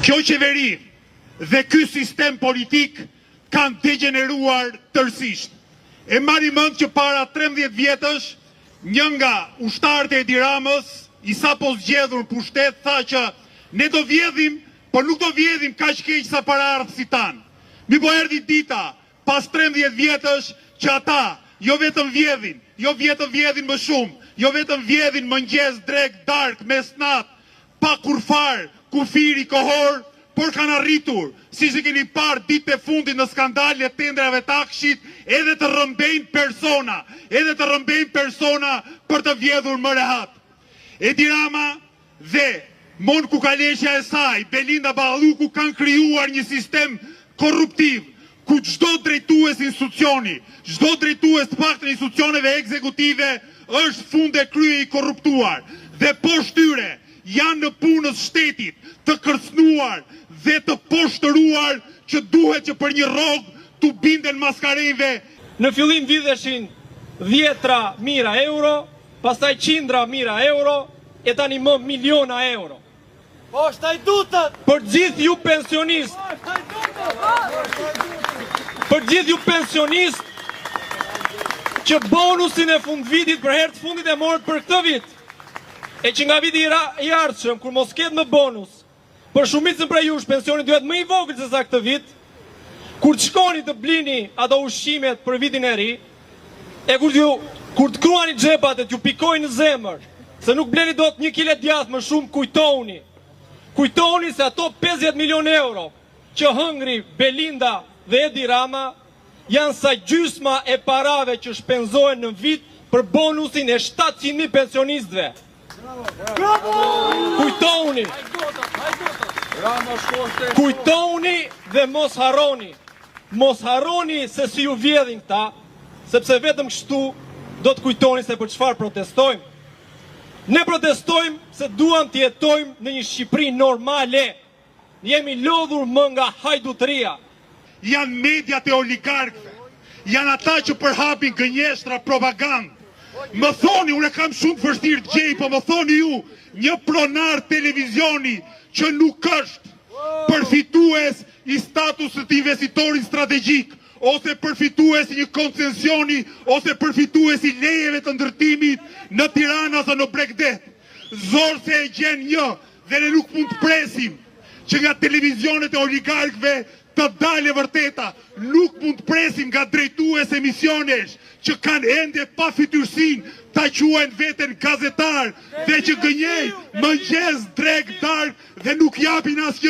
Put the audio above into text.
Kjo qeveri dhe ky sistem politik kanë degeneruar tërësisht. E marri mend që para 13 vjetësh, një nga ushtarët e Edi Ramës, i sapo zgjedhur pushtet, tha që ne do vjedhim, por nuk do vjedhim kaq keq sa para ardhë si tanë. Mi po erdhi dita, pas 13 vjetësh, që ata jo vetëm vjedhin më shumë, jo vetëm vjedhin mëngjes, drek, dark, mesnat, pa kurfar, kufiri, kohor, por kanë arritur, si që keni parë ditë e fundit në skandalin e tendrave takshit, edhe të rëmbejnë persona për të vjedhur më rehat. Edi Rama dhe Mon Kukaleshja e saj, Belinda Balluku, kanë krijuar një sistem korruptiv, ku çdo drejtues institucioni, çdo drejtues të paktën institucioneve ekzekutive është funde krye i korruptuar. Dhe poshtë tyre janë në punës shtetit të kërcënuar dhe të poshtëruar që duhet që për një rrogë t'u binden maskareve. Në fillim vidheshin 10.000 euro, pastaj 100 mijëra euro, e tani më miliona euro. Po shtaj dutët! Për gjithë ju pensionist, që bonusin e fund vitit për herë të fundit e morët për këtë vit, e që nga viti i ardhshëm, kur mos ketë më bonus, për shumicën prej jush pensionit duhet më i vogël se sa këtë vit, kur të shkoni të blini ato ushqimet për vitin e ri, e kur të kruani xhepat e t'ju pikojnë në zemër, se nuk bleni dot 1 kile djathë më shumë, kujtoni se ato 50 milion euro që hëngri Belinda dhe Edi Rama janë sa gjysma e parave që shpenzohen në vit për bonusin e 700.000 pensionistëve. Kujtoni dhe mos harroni se si ju vjedhin këta, sepse vetëm kështu do të kujtoni se për çfarë protestojmë. Ne protestojmë se duam të jetojmë në një Shqipëri normale. Jemi lodhur më nga hajdutëria. Janë mediat e oligarkëve, janë ata që përhapin gënjeshtra, propagandë. Më thoni, unë kam shumë të vështirë të gjej, po më thoni ju, një pronar televizioni që nuk është përfitues i statusit të investitorit strategjik, ose përfitues i një koncensioni, ose përfitues i lejeve të ndërtimit në Tirana ose në Bregdet. Zorë se e gjen një, dhe ne nuk mund të presim që nga televizionet e oligarkëve të dalë vërteta, nuk mund të presim nga drejtues emisionesh që kanë ende pa fytyrsin ta quajnë veten gazetar dhe që gënjejnë mëngjes, drek, dark dhe nuk japin asgjë.